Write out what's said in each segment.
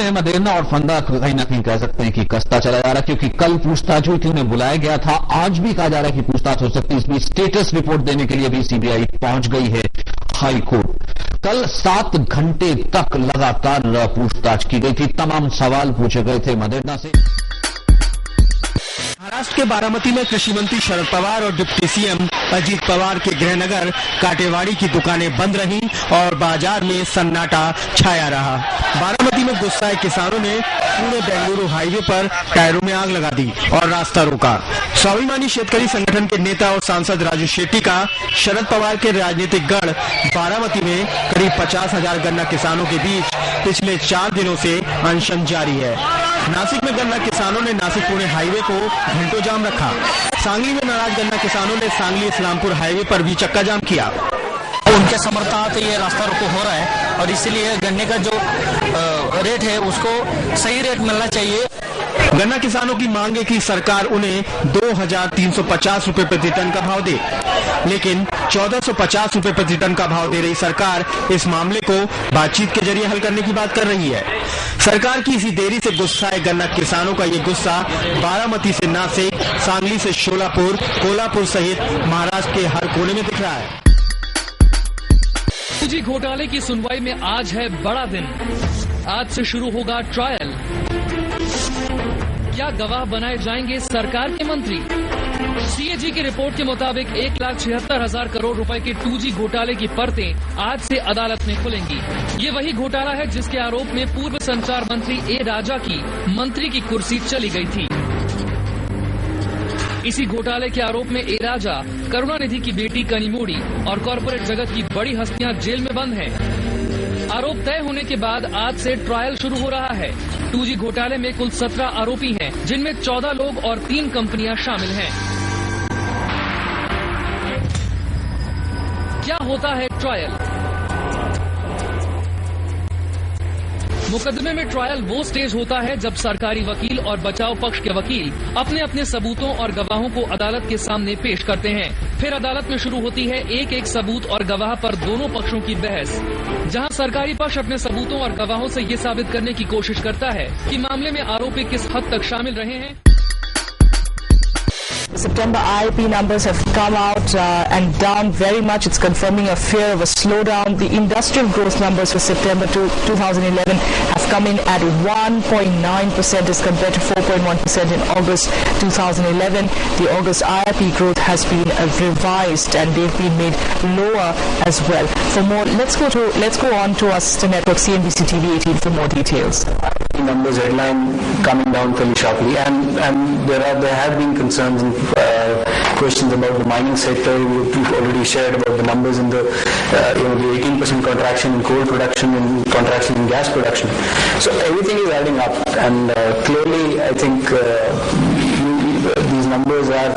में मदेरना और फंदा कहीं ना कहीं कह सकते हैं कि कसता चला जा रहा है, क्योंकि कल पूछताछ हुई थी, उन्हें बुलाया गया था। आज भी कहा जा रहा है कि पूछताछ हो सकती है। इसमें स्टेटस रिपोर्ट देने के लिए भी सीबीआई पहुंच गई है हाई कोर्ट। कल 7 घंटे तक लगातार पूछताछ की गई थी, तमाम सवाल पूछे गए थे मदेरना से। महाराष्ट्र के बारामती में कृषि मंत्री शरद पवार और डिप्टी सीएम अजीत पवार के गृहनगर काटेवाड़ी की दुकानें बंद रहीं और बाजार में सन्नाटा छाया रहा। बारामती में गुस्साए किसानों ने पुणे बेंगलुरु हाईवे पर टायरों में आग लगा दी और रास्ता रोका। स्वाभिमानी शेतकरी संगठन के नेता और सांसद राजू शेट्टी का शरद पवार के राजनीतिक गढ़ बारामती में करीब 50,000 गन्ना किसानों के बीच पिछले 4 दिनों से अनशन जारी है। नासिक में गन्ना किसानों ने नासिक पुणे हाईवे को घंटों जाम रखा। सांगली में नाराज गन्ना किसानों ने सांगली इस्लामपुर हाईवे पर भी चक्का जाम किया। उनके समर्थन ये रास्ता रोको हो रहा है और इसलिए गन्ने का जो रेट है उसको सही रेट मिलना चाहिए। गन्ना किसानों की मांग है कि सरकार उन्हें 2,350 रुपए प्रति टन का भाव दे, लेकिन 1,450 रुपए प्रति टन का भाव दे रही सरकार इस मामले को बातचीत के जरिए हल करने की बात कर रही है। सरकार की इसी देरी से गुस्साए गन्ना किसानों का ये गुस्सा बारामती से नासिक, सांगली से शोलापुर, कोल्हापुर सहित महाराष्ट्र के हर कोने में दिख रहा है। टूजी घोटाले की सुनवाई में आज है बड़ा दिन। आज से शुरू होगा ट्रायल। क्या गवाह बनाए जाएंगे सरकार के मंत्री? सीएजी की रिपोर्ट के मुताबिक 1,76,000 करोड़ रुपए के 2G घोटाले की परतें आज से अदालत में खुलेंगी। ये वही घोटाला है जिसके आरोप में पूर्व संचार मंत्री ए राजा की मंत्री की कुर्सी चली गई थी। इसी घोटाले के आरोप में ए राजा, करुणानिधि की बेटी कनिमोड़ी और कॉर्पोरेट जगत की बड़ी हस्तियां जेल में बंद हैं। आरोप तय होने के बाद आज से ट्रायल शुरू हो रहा है। 2G घोटाले में कुल 17 आरोपी हैं, जिनमें 14 लोग और 3 कंपनियां शामिल हैं। क्या होता है ट्रायल? मुकदमे में ट्रायल वो स्टेज होता है जब सरकारी वकील और बचाव पक्ष के वकील अपने अपने सबूतों और गवाहों को अदालत के सामने पेश करते हैं। फिर अदालत में शुरू होती है एक एक सबूत और गवाह पर दोनों पक्षों की बहस, जहां सरकारी पक्ष अपने सबूतों और गवाहों से ये साबित करने की कोशिश करता है कि मामले में आरोपी किस हद तक शामिल रहे हैं। September IIP numbers have come out and down very much. It's confirming a fear of a slowdown. The industrial growth numbers for September 2011 have come in at 1.9% as compared to 4.1% in August 2011. The August IIP growth has been revised and they've been made lower as well. For more, let's go on to our sister network CNBC TV 18 for more details. Numbers headline coming down fairly sharply, and there have been concerns and questions about the mining sector. We've already shared about the numbers in the the 18% contraction in coal production and contraction in gas production. So everything is adding up, and clearly I think these numbers are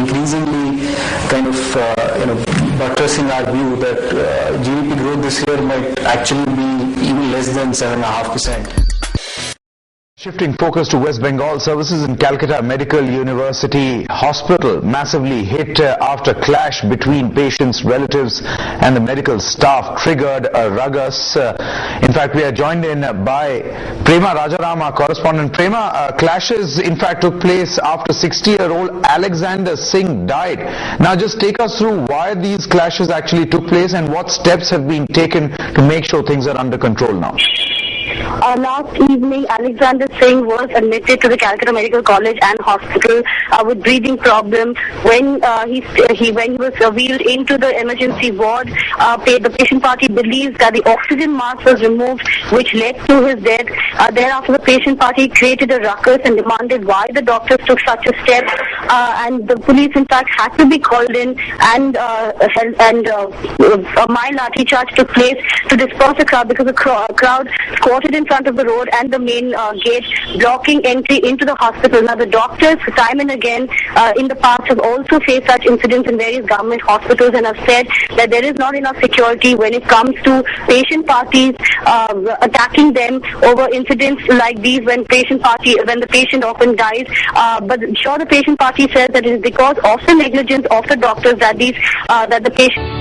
increasingly kind of buttressing our view that GDP growth this year might actually be even less than 7.5%. Shifting focus to West Bengal, services in Calcutta Medical University Hospital massively hit after clash between patients, relatives and the medical staff triggered a ruckus. In fact, we are joined in by Prema Rajaram, our correspondent. Prema, clashes in fact took place after 60-year-old Alexander Singh died. Now just take us through why these clashes actually took place and what steps have been taken to make sure things are under control now. Last evening, Alexander Singh was admitted to the Calcutta Medical College and Hospital with breathing problems. When he was wheeled into the emergency ward, the patient party believes that the oxygen mask was removed, which led to his death. Thereafter, the patient party created a ruckus and demanded why the doctors took such a step, and the police, in fact, had to be called in, and a mild lathi charge took place to disperse the crowd because the crowd squatted in front of the road and the main gate, blocking entry into the hospital. Now, the doctors, time and again, in the past have also faced such incidents in various government hospitals and have said that there is not enough security when it comes to patient parties attacking them over incidents like these when the patient often dies. But sure, the patient party says that it is because of the negligence of the doctors that the patient